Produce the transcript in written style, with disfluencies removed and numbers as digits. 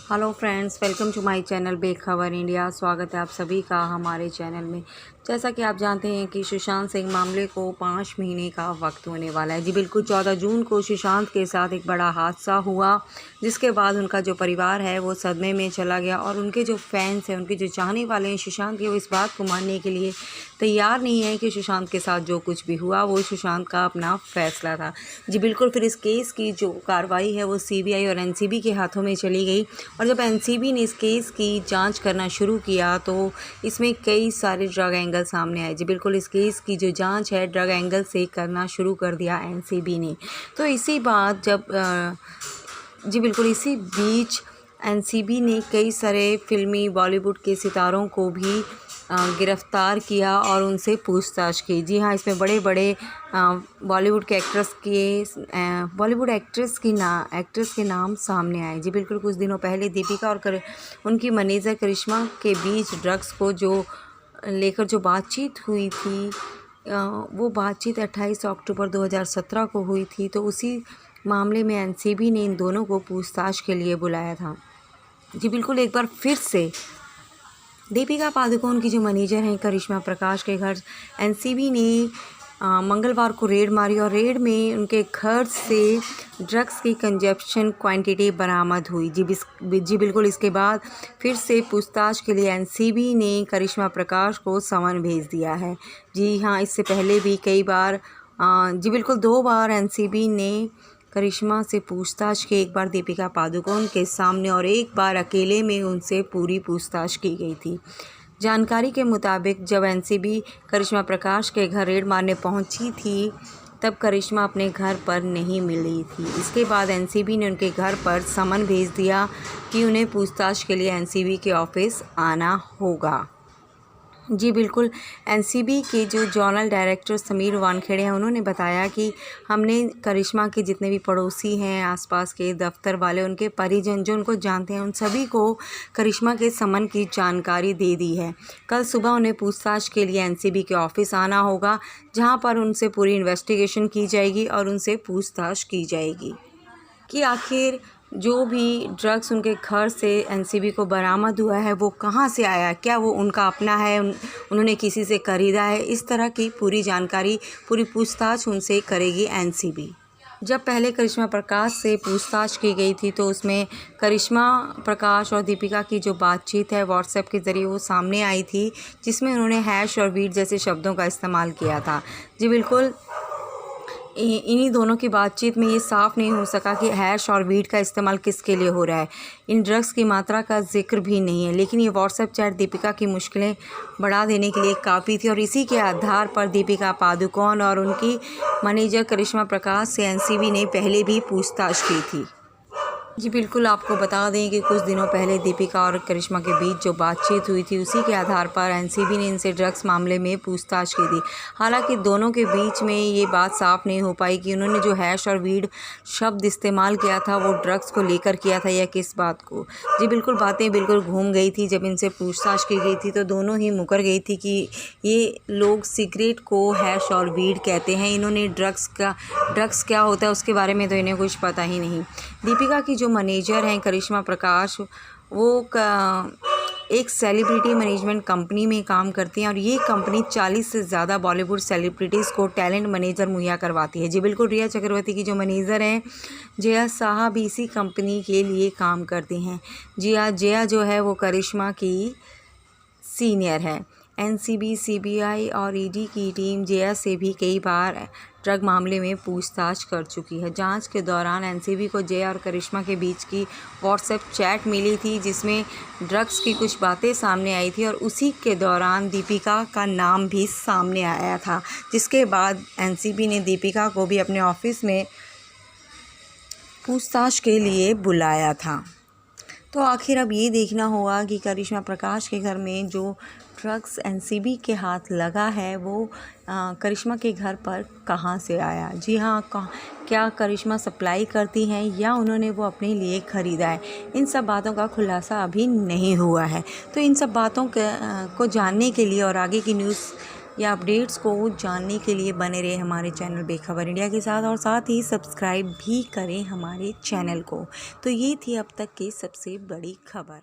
Hello friends, welcome to my channel Bekhabar India. स्वागत है आप सभी का हमारे चैनल में। जैसा कि आप जानते हैं कि सुशांत सिंह मामले को 5 महीने का वक्त होने वाला है। जी बिल्कुल, 14 जून को सुशांत के साथ एक बड़ा हादसा हुआ, जिसके बाद उनका जो परिवार है वो सदमे में चला गया और उनके जो फैंस हैं, उनके जो चाहने वाले हैं सुशांत के, वो इस बात को मानने के लिए तैयार नहीं है कि सुशांत के साथ जो कुछ भी हुआ वो सुशांत का अपना फैसला था। जी बिल्कुल, फिर इस केस की जो कार्रवाई है वो सीबीआई और एनसीबी के हाथों में चली गई और जब एनसीबी ने इस केस की जांच करना शुरू किया तो इसमें कई सारे ड्रग एंगल सामने आए। जी बिल्कुल, इस केस की जो जांच है ड्रग एंगल से करना शुरू कर दिया एनसीबी ने। तो इसी बात जब जी बिल्कुल, इसी बीच एनसीबी ने कई सारे फिल्मी बॉलीवुड के सितारों को भी गिरफ़्तार किया और उनसे पूछताछ की। जी हाँ, इसमें बड़े बड़े बॉलीवुड के बॉलीवुड एक्ट्रेस के नाम सामने आए। जी बिल्कुल, कुछ दिनों पहले दीपिका और उनकी मैनेजर करिश्मा के बीच ड्रग्स को लेकर जो बातचीत हुई थी, वो बातचीत 28 अक्टूबर 2017 को हुई थी। तो उसी मामले में एनसीबी ने इन दोनों को पूछताछ के लिए बुलाया था। जी बिल्कुल, एक बार फिर से दीपिका पादुकोण की जो मैनेजर हैं करिश्मा प्रकाश के घर एनसीबी ने मंगलवार को रेड मारी और रेड में उनके घर से ड्रग्स की कंजप्शन क्वांटिटी बरामद हुई। जी बिल्कुल, इसके बाद फिर से पूछताछ के लिए एनसीबी ने करिश्मा प्रकाश को समन भेज दिया है। जी हाँ, इससे पहले भी कई बार जी बिल्कुल 2 बार एनसीबी ने करिश्मा से पूछताछ की। एक बार दीपिका पादुकोण के सामने और एक बार अकेले में उनसे पूरी पूछताछ की गई थी। जानकारी के मुताबिक जब एनसीबी करिश्मा प्रकाश के घर रेड मारने पहुंची थी, तब करिश्मा अपने घर पर नहीं मिली थी। इसके बाद एनसीबी ने उनके घर पर समन भेज दिया कि उन्हें पूछताछ के लिए एनसीबी के ऑफिस आना होगा। जी बिल्कुल, एनसीबी के जो जोनल डायरेक्टर समीर वानखेड़े हैं, उन्होंने बताया कि हमने करिश्मा के जितने भी पड़ोसी हैं, आसपास के दफ्तर वाले, उनके परिजन जो उनको जानते हैं, उन सभी को करिश्मा के समन की जानकारी दे दी है। कल सुबह उन्हें पूछताछ के लिए एनसीबी के ऑफिस आना होगा, जहां पर उनसे पूरी इन्वेस्टिगेशन की जाएगी और उनसे पूछताछ की जाएगी कि आखिर जो भी ड्रग्स उनके घर से एनसीबी को बरामद हुआ है वो कहाँ से आया, क्या वो उनका अपना है, उन्होंने किसी से खरीदा है। इस तरह की पूरी जानकारी, पूरी पूछताछ उनसे करेगी एनसीबी। जब पहले करिश्मा प्रकाश से पूछताछ की गई थी तो उसमें करिश्मा प्रकाश और दीपिका की जो बातचीत है व्हाट्सएप के ज़रिए वो सामने आई थी, जिसमें उन्होंने हैश और वीट जैसे शब्दों का इस्तेमाल किया था। जी बिल्कुल, इन्हीं दोनों की बातचीत में ये साफ नहीं हो सका कि हैश और वीट का इस्तेमाल किसके लिए हो रहा है। इन ड्रग्स की मात्रा का जिक्र भी नहीं है, लेकिन ये व्हाट्सएप चैट दीपिका की मुश्किलें बढ़ा देने के लिए काफ़ी थी और इसी के आधार पर दीपिका पादुकोण और उनकी मैनेजर करिश्मा प्रकाश से एनसीबी ने पहले भी पूछताछ की थी। जी बिल्कुल, आपको बता दें कि कुछ दिनों पहले दीपिका और करिश्मा के बीच जो बातचीत हुई थी, उसी के आधार पर एनसीबी ने इनसे ड्रग्स मामले में पूछताछ की थी। हालांकि दोनों के बीच में ये बात साफ नहीं हो पाई कि उन्होंने जो हैश और वीड शब्द इस्तेमाल किया था वो ड्रग्स को लेकर किया था या किस बात को। जी बिल्कुल, बातें बिल्कुल घूम गई थी। जब इनसे पूछताछ की गई थी तो दोनों ही मुकर गई थी कि ये लोग सिगरेट को हैश और वीड कहते हैं। इन्होंने ड्रग्स क्या होता है उसके बारे में तो इन्हें कुछ पता ही नहीं। दीपिका की जो मैनेजर हैं करिश्मा प्रकाश, वो एक सेलिब्रिटी मैनेजमेंट कंपनी में काम करती हैं और ये कंपनी 40 से ज़्यादा बॉलीवुड सेलिब्रिटीज़ को टैलेंट मैनेजर मुहैया करवाती है। जी बिल्कुल, रिया चक्रवर्ती की जो मैनेजर हैं जया साहब इसी कंपनी के लिए काम करती हैं। जया जो है वो करिश्मा की सीनियर है। एनसीबी, सीबीआई और ईडी की टीम जया से भी कई बार ड्रग मामले में पूछताछ कर चुकी है। जांच के दौरान एनसीबी को जया और करिश्मा के बीच की व्हाट्सएप चैट मिली थी, जिसमें ड्रग्स की कुछ बातें सामने आई थी और उसी के दौरान दीपिका का नाम भी सामने आया था, जिसके बाद एनसीबी ने दीपिका को भी अपने ऑफिस में पूछताछ के लिए बुलाया था। तो आखिर अब ये देखना होगा कि करिश्मा प्रकाश के घर में जो ड्रग्स एनसीबी के हाथ लगा है वो करिश्मा के घर पर कहाँ से आया। जी हाँ, क्या करिश्मा सप्लाई करती हैं या उन्होंने वो अपने लिए ख़रीदा है, इन सब बातों का खुलासा अभी नहीं हुआ है। तो इन सब बातों को जानने के लिए और आगे की न्यूज़ या अपडेट्स को जानने के लिए बने रहे हमारे चैनल बेखबर इंडिया के साथ, और साथ ही सब्सक्राइब भी करें हमारे चैनल को। तो ये थी अब तक की सबसे बड़ी खबर।